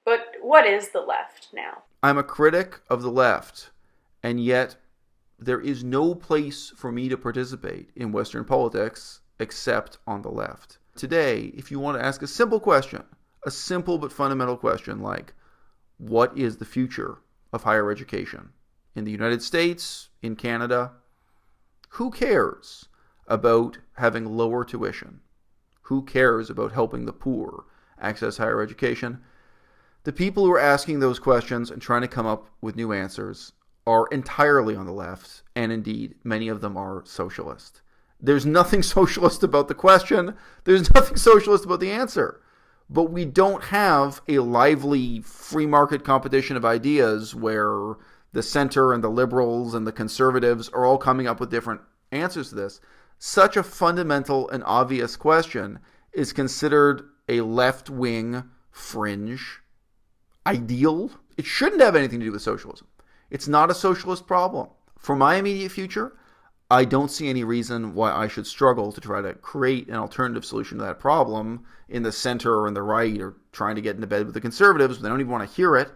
But what is the left now? I'm a critic of the left, and yet there is no place for me to participate in Western politics except on the left. Today, if you want to ask a simple question, a simple but fundamental question like, what is the future of higher education in the United States, in Canada? Who cares about having lower tuition? Who cares about helping the poor access higher education? The people who are asking those questions and trying to come up with new answers are entirely on the left, and indeed, many of them are socialist. There's nothing socialist about the question. There's nothing socialist about the answer. But we don't have a lively free market competition of ideas where the center and the liberals and the conservatives are all coming up with different answers to this. Such a fundamental and obvious question is considered a left-wing fringe ideal. It shouldn't have anything to do with socialism. It's not a socialist problem. For my immediate future, I don't see any reason why I should struggle to try to create an alternative solution to that problem in the center or in the right, or trying to get into bed with the conservatives, but they don't even want to hear it,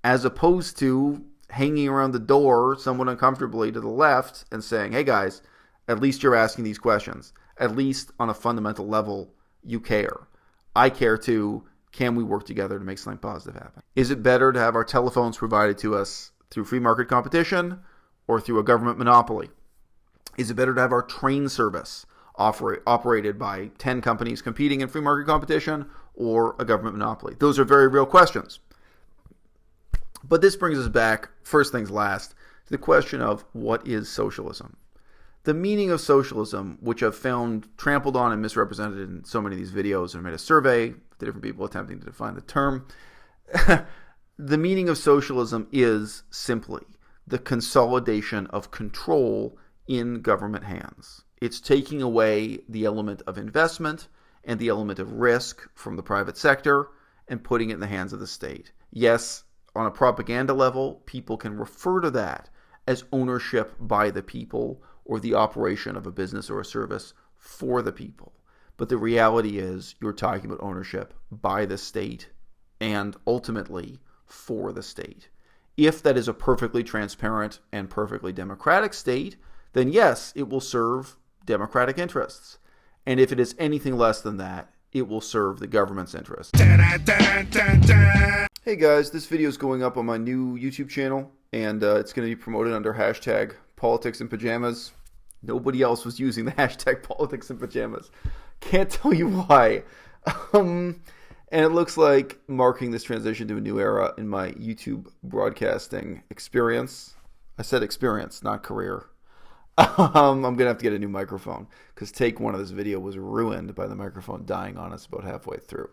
as opposed to hanging around the door somewhat uncomfortably to the left and saying, hey guys, at least you're asking these questions. At least on a fundamental level, you care. I care too. Can we work together to make something positive happen? Is it better to have our telephones provided to us through free market competition or through a government monopoly? Is it better to have our train service operated by 10 companies competing in free market competition or a government monopoly? Those are very real questions. But this brings us back, first things last, to the question of what is socialism? The meaning of socialism, which I've found trampled on and misrepresented in so many of these videos, and I made a survey to different people attempting to define the term. The meaning of socialism is simply the consolidation of control in government hands. It's taking away the element of investment and the element of risk from the private sector and putting it in the hands of the state. Yes, on a propaganda level, people can refer to that as ownership by the people or the operation of a business or a service for the people. But the reality is you're talking about ownership by the state and ultimately for the state. If that is a perfectly transparent and perfectly democratic state, then yes, it will serve democratic interests. And if it is anything less than that, it will serve the government's interests. Hey guys, this video is going up on my new YouTube channel, and it's going to be promoted under hashtag politics in pajamas. Nobody else was using the hashtag politics in pajamas. Can't tell you why. And it looks like marking this transition to a new era in my YouTube broadcasting experience. I said experience, not career. I'm going to have to get a new microphone because take one of this video was ruined by the microphone dying on us about halfway through.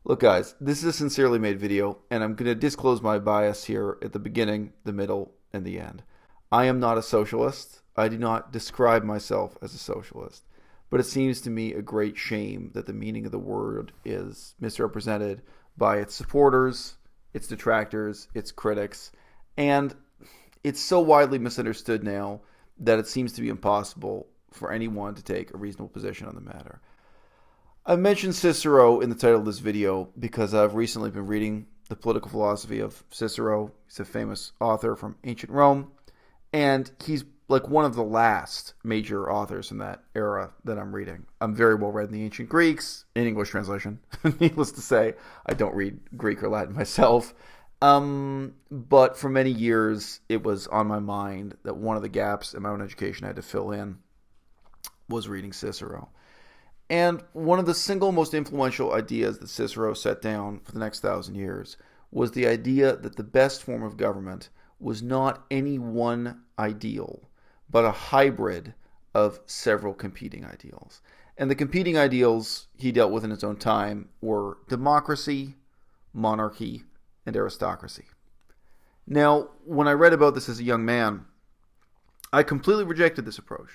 Look guys, this is a sincerely made video, and I'm going to disclose my bias here at the beginning, the middle, and the end. I am not a socialist. I do not describe myself as a socialist. But it seems to me a great shame that the meaning of the word is misrepresented by its supporters, its detractors, its critics, and it's so widely misunderstood now that it seems to be impossible for anyone to take a reasonable position on the matter. I've mentioned Cicero in the title of this video because I've recently been reading the political philosophy of Cicero. He's a famous author from ancient Rome, and he's like one of the last major authors from that era that I'm reading. I'm very well read in the ancient Greeks, in English translation. Needless to say, I don't read Greek or Latin myself. But for many years, it was on my mind that one of the gaps in my own education I had to fill in was reading Cicero. And one of the single most influential ideas that Cicero set down for the next 1,000 years was the idea that the best form of government was not any one ideal, but a hybrid of several competing ideals. And the competing ideals he dealt with in his own time were democracy, monarchy, and aristocracy. Now, when I read about this as a young man, I completely rejected this approach.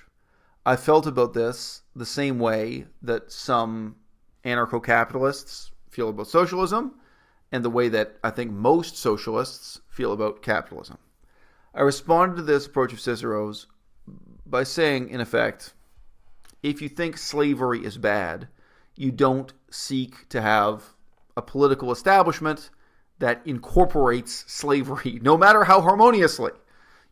I felt about this the same way that some anarcho-capitalists feel about socialism, and the way that I think most socialists feel about capitalism. I responded to this approach of Cicero's by saying, in effect, if you think slavery is bad, You don't seek to have a political establishment that incorporates slavery, no matter how harmoniously.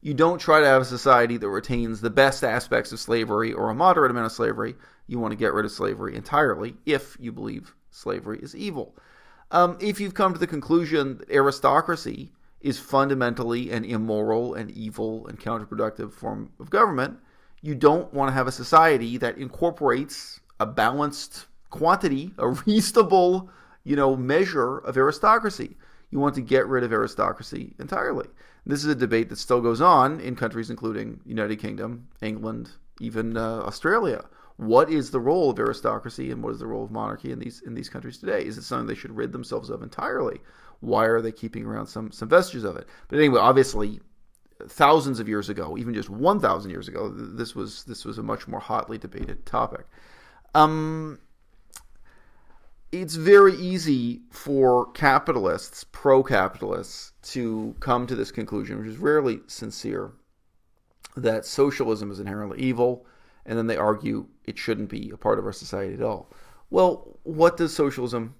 You don't try to have a society that retains the best aspects of slavery or a moderate amount of slavery. You want to get rid of slavery entirely if you believe slavery is evil. If you've come to the conclusion that aristocracy is fundamentally an immoral and evil and counterproductive form of government, you don't want to have a society that incorporates a balanced quantity, a reasonable, measure of aristocracy. You want to get rid of aristocracy entirely. This is a debate that still goes on in countries including United Kingdom, England, even Australia. What is the role of aristocracy and what is the role of monarchy in these countries today? Is it something they should rid themselves of entirely? Why are they keeping around some vestiges of it? But anyway, obviously, thousands of years ago, even just 1,000 years ago, this was a much more hotly debated topic. It's very easy for capitalists, pro-capitalists, to come to this conclusion, which is rarely sincere, that socialism is inherently evil, and then they argue it shouldn't be a part of our society at all. Well, what does socialism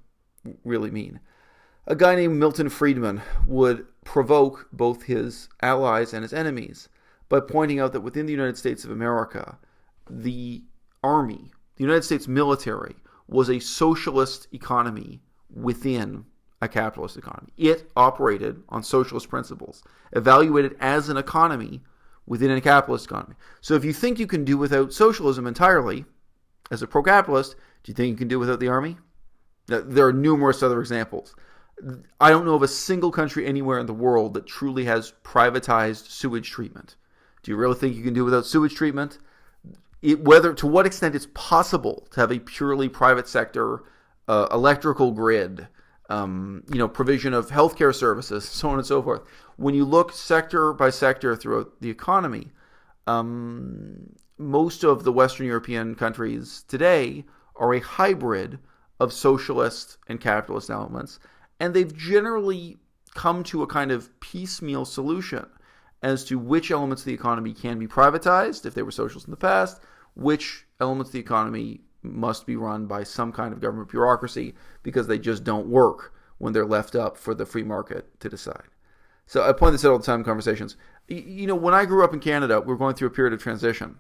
really mean? A guy named Milton Friedman would provoke both his allies and his enemies by pointing out that within the United States of America, the army, the United States military, was a socialist economy within a capitalist economy. It operated on socialist principles, evaluated as an economy within a capitalist economy. So if you think you can do without socialism entirely, as a pro-capitalist, do you think you can do without the army? There are numerous other examples. I don't know of a single country anywhere in the world that truly has privatized sewage treatment. Do you really think you can do without sewage treatment? To what extent it's possible to have a purely private sector electrical grid, provision of healthcare services, so on and so forth. When you look sector by sector throughout the economy, most of the Western European countries today are a hybrid of socialist and capitalist elements, and they've generally come to a kind of piecemeal solution as to which elements of the economy can be privatized if they were socialist in the past, which elements of the economy must be run by some kind of government bureaucracy because they just don't work when they're left up for the free market to decide. So I point this out all the time in conversations. When I grew up in Canada, we were going through a period of transition.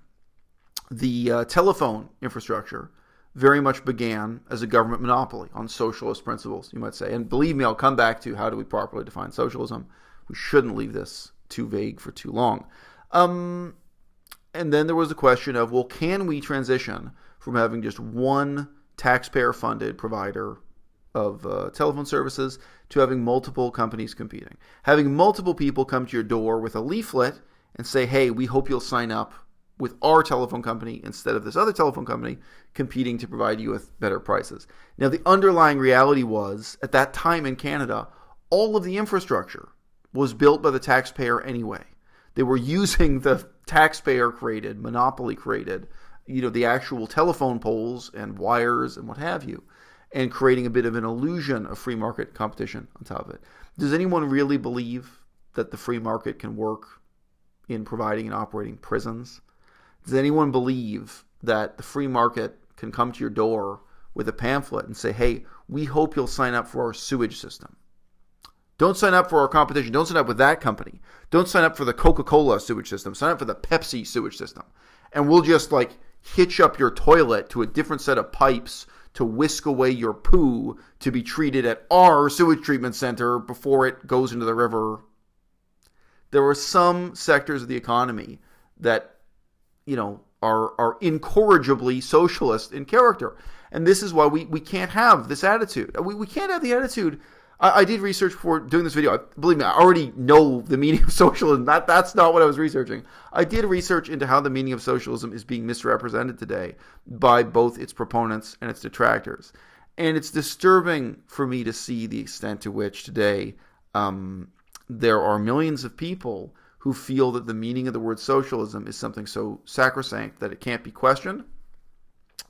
The telephone infrastructure very much began as a government monopoly on socialist principles, you might say. And believe me, I'll come back to how do we properly define socialism. We shouldn't leave this too vague for too long. And then there was the question of, well, can we transition from having just one taxpayer-funded provider of telephone services to having multiple companies competing? Having multiple people come to your door with a leaflet and say, hey, we hope you'll sign up with our telephone company instead of this other telephone company competing to provide you with better prices. Now, the underlying reality was, at that time in Canada, all of the infrastructure was built by the taxpayer anyway. They were using the taxpayer-created, monopoly-created, the actual telephone poles and wires and what have you, and creating a bit of an illusion of free market competition on top of it. Does anyone really believe that the free market can work in providing and operating prisons? Does anyone believe that the free market can come to your door with a pamphlet and say, hey, we hope you'll sign up for our sewage system? Don't sign up for our competition. Don't sign up with that company. Don't sign up for the Coca-Cola sewage system. Sign up for the Pepsi sewage system. And we'll just hitch up your toilet to a different set of pipes to whisk away your poo to be treated at our sewage treatment center before it goes into the river. There are some sectors of the economy that, are incorrigibly socialist in character. And this is why we can't have this attitude. We can't have the attitude. I did research before doing this video. Believe me, I already know the meaning of socialism. That's not what I was researching. I did research into how the meaning of socialism is being misrepresented today by both its proponents and its detractors. And it's disturbing for me to see the extent to which today there are millions of people who feel that the meaning of the word socialism is something so sacrosanct that it can't be questioned,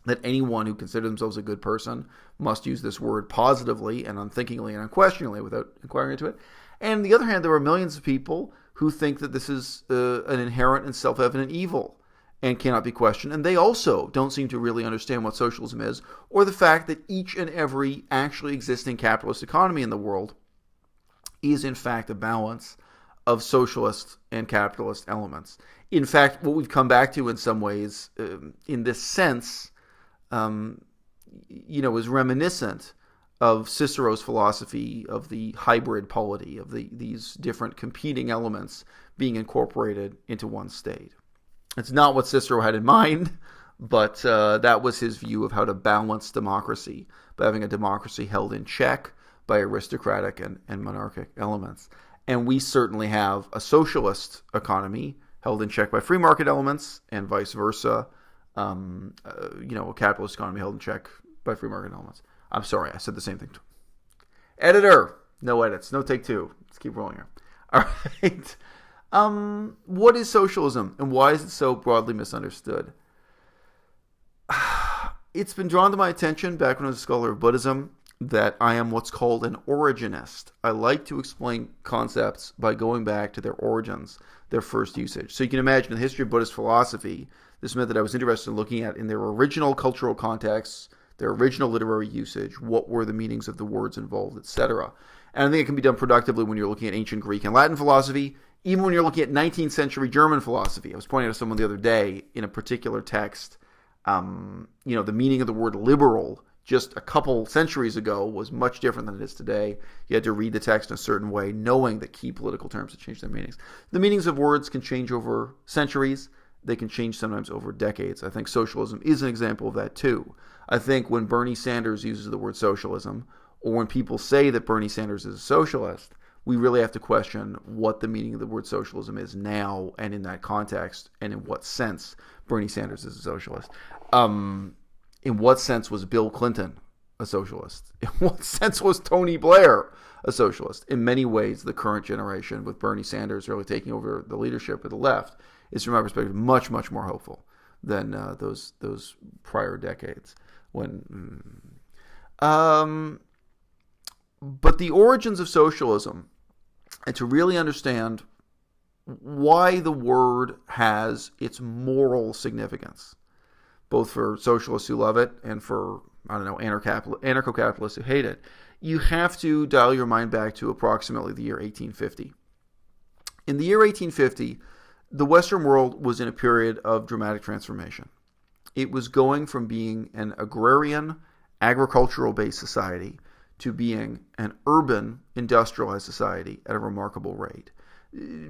that anyone who considers themselves a good person must use this word positively and unthinkingly and unquestioningly without inquiring into it. And on the other hand, there are millions of people who think that this is an inherent and self-evident evil. and cannot be questioned. And they also don't seem to really understand what socialism is, or the fact that each and every actually existing capitalist economy in the world is in fact a balance of socialist and capitalist elements. In fact, what we've come back to in some ways, in this sense, is reminiscent of Cicero's philosophy of the hybrid polity, of these different competing elements being incorporated into one state. It's not what Cicero had in mind, but that was his view of how to balance democracy, by having a democracy held in check by aristocratic and monarchic elements. And we certainly have a socialist economy held in check by free market elements, and vice versa. A capitalist economy held in check by free market elements. I'm sorry, I said the same thing. Editor, no edits, no take two. Let's keep rolling here. All right. What is socialism, and why is it so broadly misunderstood? It's been drawn to my attention back when I was a scholar of Buddhism that I am what's called an originist. I like to explain concepts by going back to their origins, their first usage. So you can imagine in the history of Buddhist philosophy, this meant that I was interested in looking at in their original cultural contexts, their original literary usage, what were the meanings of the words involved, etc. And I think it can be done productively when you're looking at ancient Greek and Latin philosophy, even when you're looking at 19th century German philosophy. I was pointing out to someone the other day in a particular text, the meaning of the word liberal just a couple centuries ago was much different than it is today. You had to read the text in a certain way, knowing that key political terms had changed their meanings. The meanings of words can change over centuries. They can change sometimes over decades. I think socialism is an example of that too. I think when Bernie Sanders uses the word socialism, or when people say that Bernie Sanders is a socialist, we really have to question what the meaning of the word socialism is now, and in that context, and in what sense Bernie Sanders is a socialist. In what sense was Bill Clinton a socialist? In what sense was Tony Blair a socialist? In many ways, the current generation, with Bernie Sanders really taking over the leadership of the left, is, from my perspective, much, much more hopeful than those prior decades. But the origins of socialism, and to really understand why the word has its moral significance, both for socialists who love it and for, anarcho-capitalists who hate it, you have to dial your mind back to approximately the year 1850. In the year 1850, the Western world was in a period of dramatic transformation. It was going from being an agrarian, agricultural-based society to being an urban, industrialized society at a remarkable rate.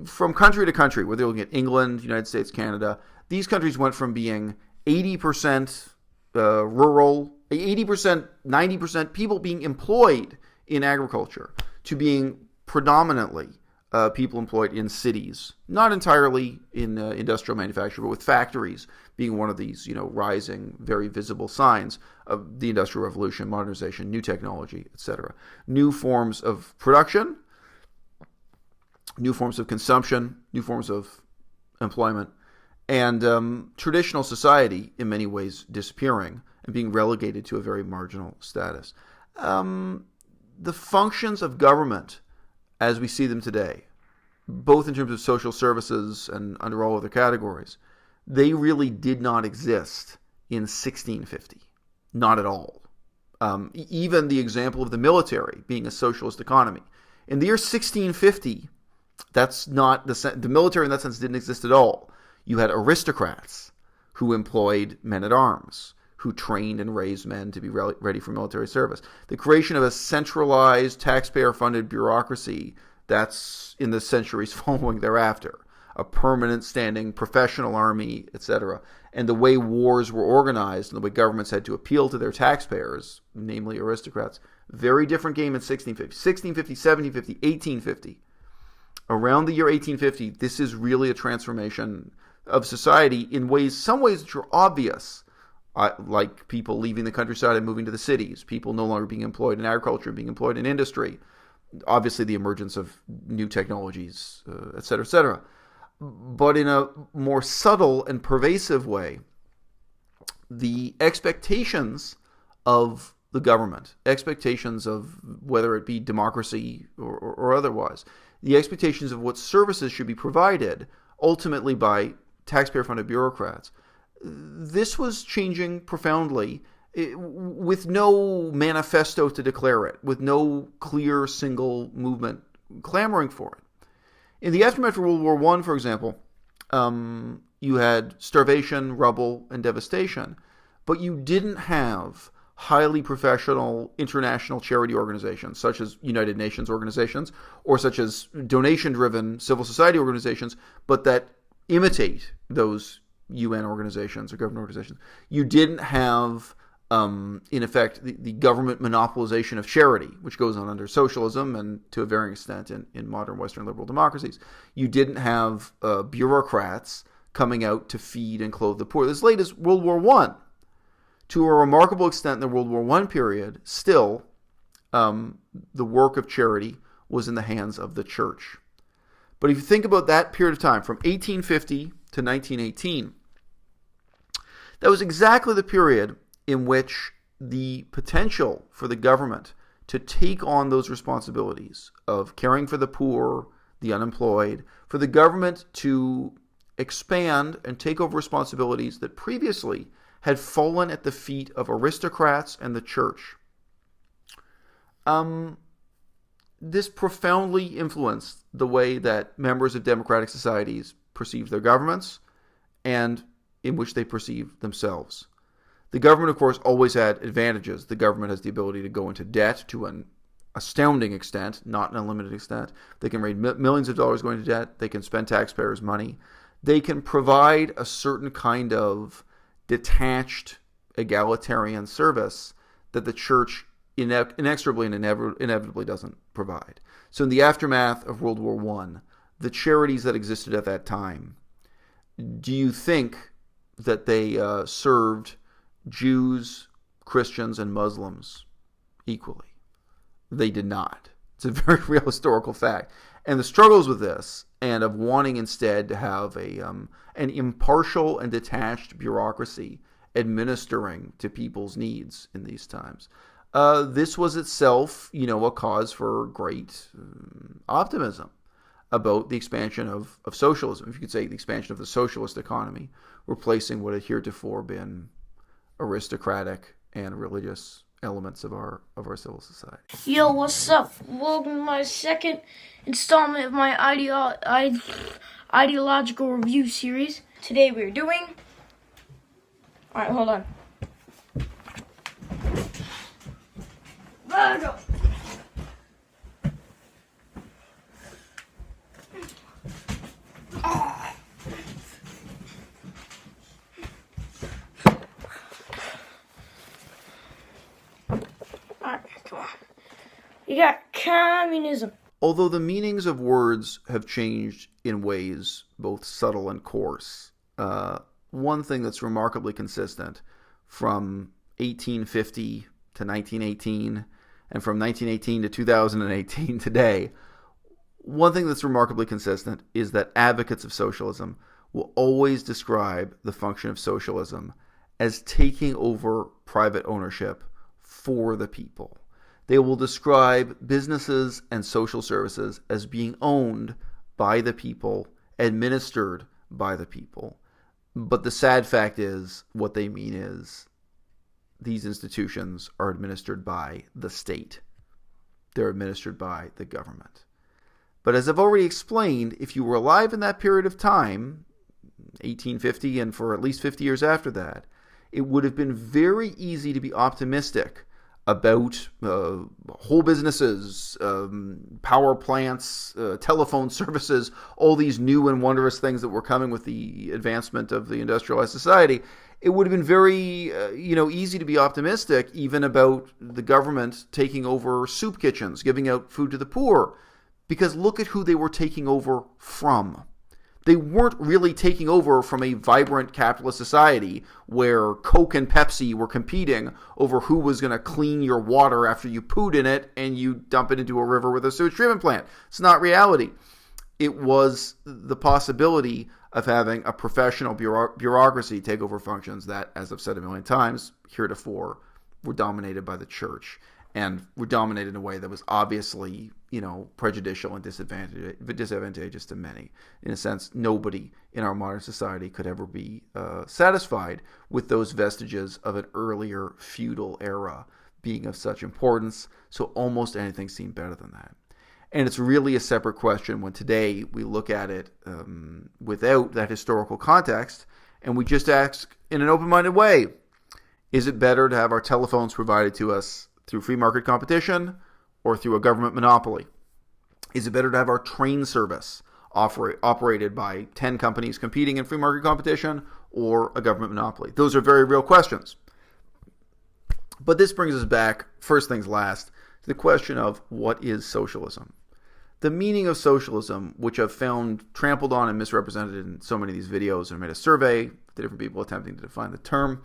From country to country, whether you're looking at England, United States, Canada, these countries went from being 80% rural, 80%, 90% people being employed in agriculture to being predominantly people employed in cities, not entirely in industrial manufacture, but with factories being one of these, rising, very visible signs of the Industrial Revolution, modernization, new technology, etc. New forms of production, new forms of consumption, new forms of employment, and traditional society, in many ways, disappearing and being relegated to a very marginal status. The functions of government, as we see them today, both in terms of social services and under all other categories, they really did not exist in 1650. Not at all. Even the example of the military being a socialist economy. In the year 1650, that's not the military in that sense didn't exist at all. You had aristocrats who employed men-at-arms, who trained and raised men to be ready for military service. The creation of a centralized, taxpayer-funded bureaucracy, that's in the centuries following thereafter. A permanent standing professional army, etc. And the way wars were organized and the way governments had to appeal to their taxpayers, namely aristocrats, very different game in 1650. 1650, 1750, 1850. Around the year 1850, this is really a transformation of society in some ways which are obvious, like people leaving the countryside and moving to the cities, people no longer being employed in agriculture, being employed in industry, obviously the emergence of new technologies, et cetera, et cetera. But in a more subtle and pervasive way, the expectations of the government, expectations of whether it be democracy or otherwise, the expectations of what services should be provided ultimately by taxpayer-funded bureaucrats this was changing profoundly with no manifesto to declare it, with no clear single movement clamoring for it. In the aftermath of World War I, for example, you had starvation, rubble, and devastation, but you didn't have highly professional international charity organizations such as United Nations organizations or such as donation-driven civil society organizations, but that imitate those UN organizations or government organizations. You didn't have, in effect, the government monopolization of charity, which goes on under socialism and to a varying extent in modern Western liberal democracies. You didn't have bureaucrats coming out to feed and clothe the poor. As late as World War I, to a remarkable extent in the World War I period, still the work of charity was in the hands of the church. But if you think about that period of time, from 1850 to 1918, that was exactly the period in which the potential for the government to take on those responsibilities of caring for the poor, the unemployed, for the government to expand and take over responsibilities that previously had fallen at the feet of aristocrats and the church. This profoundly influenced the way that members of democratic societies perceive their governments and in which they perceive themselves. The government, of course, always had advantages. The government has the ability to go into debt to an astounding extent, not an unlimited extent. They can raise millions of dollars going into debt. They can spend taxpayers' money. They can provide a certain kind of detached, egalitarian service that the church inexorably and inevitably doesn't provide. So in the aftermath of World War I, the charities that existed at that time, do you think that they served Jews, Christians, and Muslims equally? They did not. It's a very real historical fact. And the struggles with this and of wanting instead to have an impartial and detached bureaucracy administering to people's needs in these times. This was itself, a cause for great optimism about the expansion of socialism. If you could say the expansion of the socialist economy, replacing what had heretofore been aristocratic and religious elements of our civil society. Yo, what's up? Welcome to my second installment of my ideological review series. Today we're doing... Alright, hold on. Let go. Alright, come on. You got communism. Although the meanings of words have changed in ways both subtle and coarse, one thing that's remarkably consistent from 1850 to 1918 and from 1918 to 2018 today, one thing that's remarkably consistent is that advocates of socialism will always describe the function of socialism as taking over private ownership for the people. They will describe businesses and social services as being owned by the people, administered by the people. But the sad fact is, what they mean is these institutions are administered by the state. They're administered by the government. But as I've already explained, if you were alive in that period of time, 1850 and for at least 50 years after that, it would have been very easy to be optimistic about whole businesses, power plants, telephone services, all these new and wondrous things that were coming with the advancement of the industrialized society. It would have been very, easy to be optimistic even about the government taking over soup kitchens, giving out food to the poor, because look at who they were taking over from. They weren't really taking over from a vibrant capitalist society where Coke and Pepsi were competing over who was going to clean your water after you pooed in it and you dump it into a river with a sewage treatment plant. It's not reality. It was the possibility of having a professional bureaucracy take over functions that, as I've said a million times, heretofore were dominated by the church. and were dominated in a way that was obviously, prejudicial and disadvantageous to many. In a sense, nobody in our modern society could ever be satisfied with those vestiges of an earlier feudal era being of such importance, so almost anything seemed better than that. And it's really a separate question when today we look at it without that historical context, and we just ask in an open-minded way, is it better to have our telephones provided to us through free market competition or through a government monopoly? Is it better to have our train service operated by 10 companies competing in free market competition or a government monopoly? Those are very real questions. But this brings us back, first things last, to the question of what is socialism? The meaning of socialism, which I've found trampled on and misrepresented in so many of these videos, and I made a survey to different people attempting to define the term.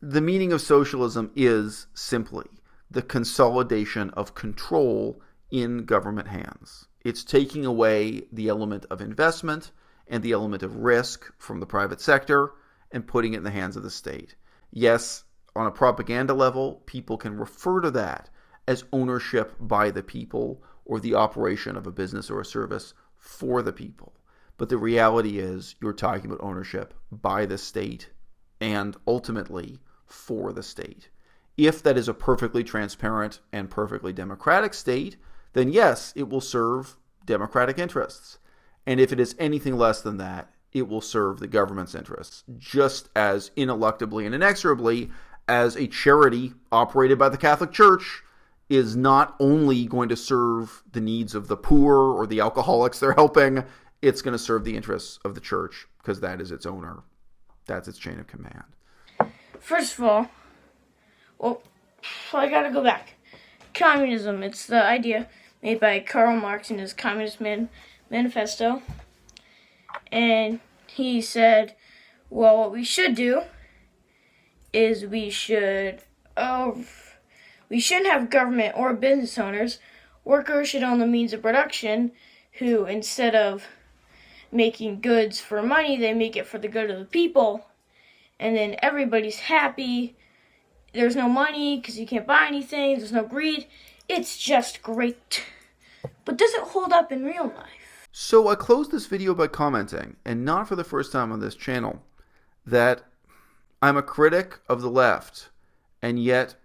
The meaning of socialism is simply the consolidation of control in government hands. It's taking away the element of investment and the element of risk from the private sector and putting it in the hands of the state. Yes, on a propaganda level, people can refer to that as ownership by the people or the operation of a business or a service for the people. But the reality is you're talking about ownership by the state and ultimately for the state. If that is a perfectly transparent and perfectly democratic state, then yes, it will serve democratic interests. And if it is anything less than that, it will serve the government's interests, just as ineluctably and inexorably as a charity operated by the Catholic Church is not only going to serve the needs of the poor or the alcoholics they're helping, it's going to serve the interests of the church because that is its owner. That's its chain of command. First of all, I gotta go back. Communism, it's the idea made by Karl Marx in his Communist Manifesto. And he said, well, what we should do is we shouldn't have government or business owners. Workers should own the means of production, who, instead of making goods for money, they make it for the good of the people. And then everybody's happy. There's no money because you can't buy anything. There's no greed. It's just great. But does it hold up in real life? So I closed this video by commenting, and not for the first time on this channel, that I'm a critic of the left, and yet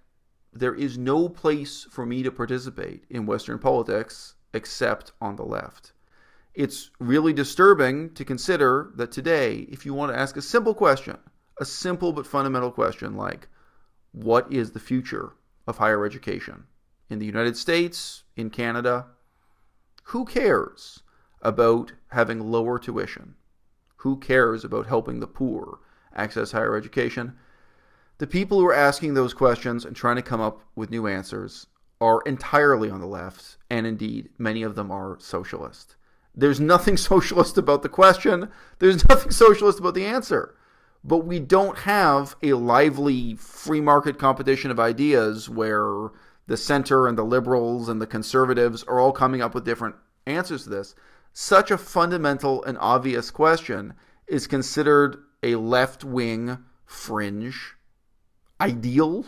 there is no place for me to participate in Western politics except on the left. It's really disturbing to consider that today, if you want to ask a simple question, a simple but fundamental question like, what is the future of higher education in the United States, in Canada? Who cares about having lower tuition? Who cares about helping the poor access higher education? The people who are asking those questions and trying to come up with new answers are entirely on the left, and indeed, many of them are socialist. There's nothing socialist about the question. There's nothing socialist about the answer. But we don't have a lively free market competition of ideas where the center and the liberals and the conservatives are all coming up with different answers to this. Such a fundamental and obvious question is considered a left-wing fringe ideal.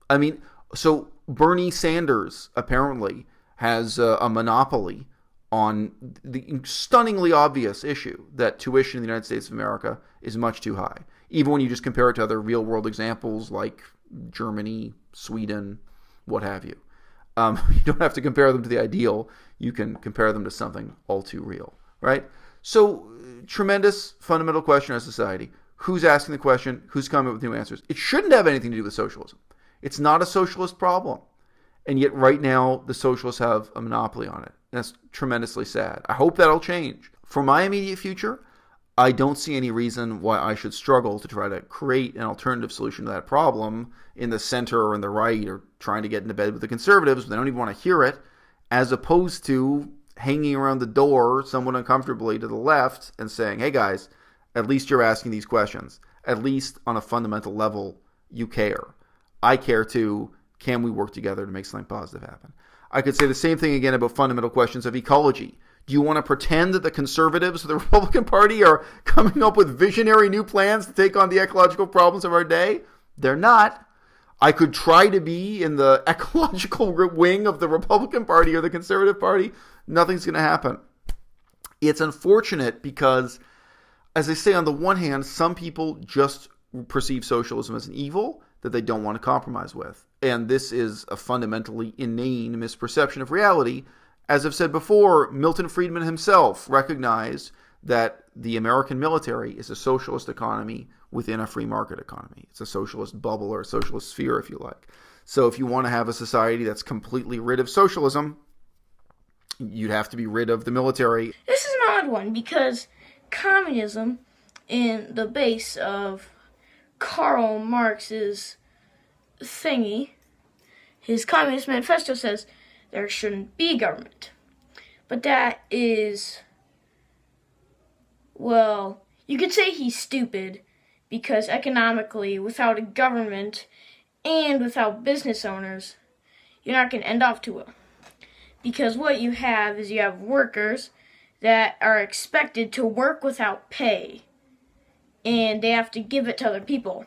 I mean, so Bernie Sanders apparently has a monopoly on the stunningly obvious issue that tuition in the United States of America is much too high. Even when you just compare it to other real-world examples like Germany, Sweden, what have you. You don't have to compare them to the ideal. You can compare them to something all too real, right? So, tremendous fundamental question in our society. Who's asking the question? Who's coming up with new answers? It shouldn't have anything to do with socialism. It's not a socialist problem. And yet right now, the socialists have a monopoly on it. That's tremendously sad. I hope that'll change. For my immediate future, I don't see any reason why I should struggle to try to create an alternative solution to that problem in the center or in the right, or trying to get into bed with the conservatives, but they don't even want to hear it, as opposed to hanging around the door somewhat uncomfortably to the left and saying, hey guys, at least you're asking these questions. At least on a fundamental level, you care. I care too. Can we work together to make something positive happen? I could say the same thing again about fundamental questions of ecology. Do you want to pretend that the conservatives of the Republican Party are coming up with visionary new plans to take on the ecological problems of our day? They're not. I could try to be in the ecological wing of the Republican Party or the Conservative Party. Nothing's going to happen. It's unfortunate because, as I say, on the one hand, some people just perceive socialism as an evil that they don't want to compromise with. And this is a fundamentally inane misperception of reality. As I've said before, Milton Friedman himself recognized that the American military is a socialist economy within a free market economy. It's a socialist bubble or a socialist sphere, if you like. So if you want to have a society that's completely rid of socialism, you'd have to be rid of the military. This is an odd one because communism, in the base of Karl Marx's thingy, his Communist Manifesto says there shouldn't be government. But that is, well, you could say he's stupid because economically, without a government and without business owners, you're not going to end off too well. Because what you have is you have workers that are expected to work without pay, and they have to give it to other people.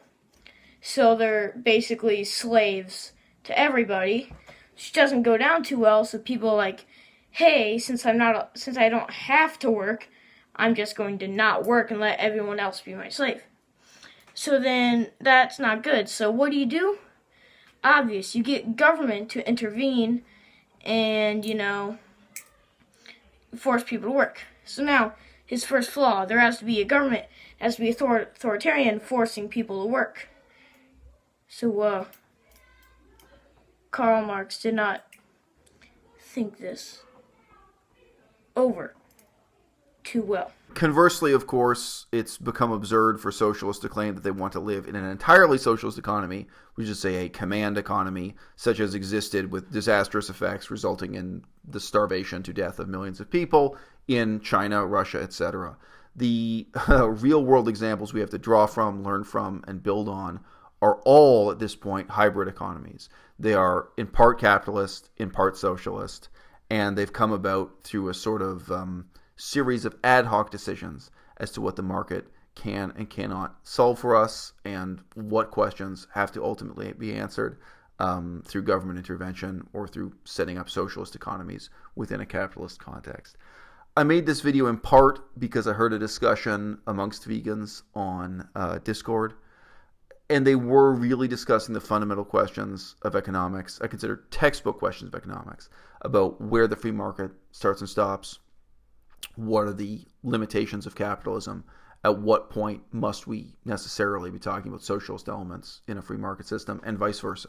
So they're basically slaves to everybody, which doesn't go down too well. So people are like, hey, since I don't have to work, I'm just going to not work and let everyone else be my slave. So then that's not good. So what do? Obvious. You get government to intervene and, force people to work. So now, his first flaw, there has to be a government, it has to be authoritarian, forcing people to work. So, Karl Marx did not think this over too well. Conversely, of course, it's become absurd for socialists to claim that they want to live in an entirely socialist economy, which is, say, a command economy, such as existed with disastrous effects resulting in the starvation to death of millions of people in China, Russia, etc. The real-world examples we have to draw from, learn from, and build on are all, at this point, hybrid economies. They are in part capitalist, in part socialist, and they've come about through a sort of series of ad hoc decisions as to what the market can and cannot solve for us and what questions have to ultimately be answered through government intervention or through setting up socialist economies within a capitalist context. I made this video in part because I heard a discussion amongst vegans on Discord, and they were really discussing the fundamental questions of economics. I consider textbook questions of economics about where the free market starts and stops. What are the limitations of capitalism? At what point must we necessarily be talking about socialist elements in a free market system, and vice versa?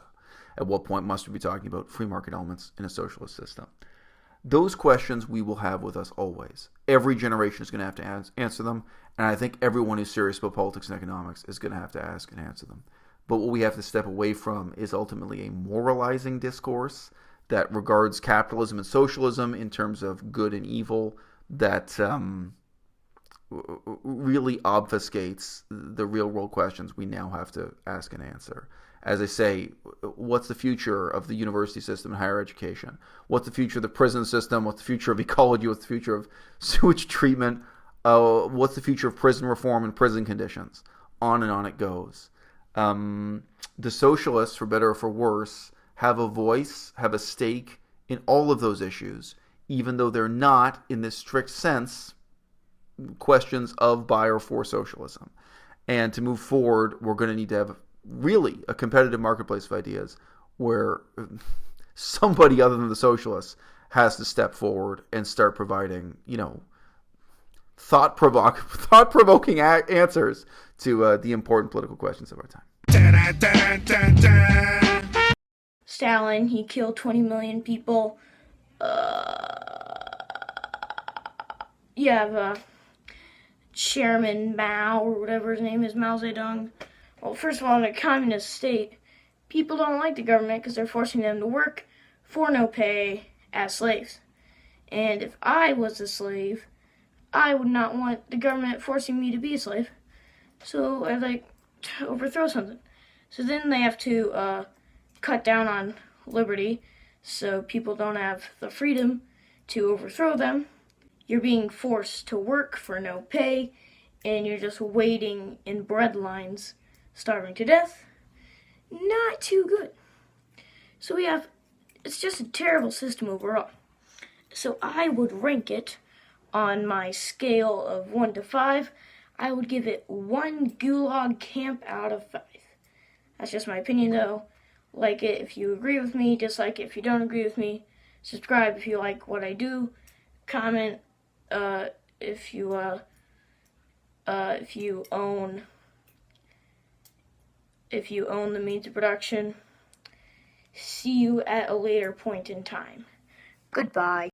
At what point must we be talking about free market elements in a socialist system? Those questions we will have with us always. Every generation is going to have to answer them, and I think everyone who's serious about politics and economics is going to have to ask and answer them. But what we have to step away from is ultimately a moralizing discourse that regards capitalism and socialism in terms of good and evil, that really obfuscates the real-world questions we now have to ask and answer. As I say, what's the future of the university system and higher education? What's the future of the prison system? What's the future of ecology? What's the future of sewage treatment? What's the future of prison reform and prison conditions? On and on it goes. The socialists, for better or for worse, have a voice, have a stake in all of those issues, even though they're not, in this strict sense, questions of, by, or for socialism. And to move forward, we're going to need to have really a competitive marketplace of ideas where somebody other than the socialists has to step forward and start providing, thought-provoking answers to the important political questions of our time. Stalin, he killed 20 million people. You have Chairman Mao, or whatever his name is, Mao Zedong. Well, first of all, in a communist state, people don't like the government because they're forcing them to work for no pay as slaves. And if I was a slave, I would not want the government forcing me to be a slave. So I'd like to overthrow something. So then they have to cut down on liberty so people don't have the freedom to overthrow them. You're being forced to work for no pay, and you're just waiting in bread lines, starving to death. not too good. So it's just a terrible system overall. So I would rank it on my scale of 1 to 5. I would give it 1 gulag camp out of 5. That's just my opinion though. Like it if you agree with me, dislike it if you don't agree with me. Subscribe if you like what I do. Comment if you own the means of production. See you at a later point in time. Goodbye.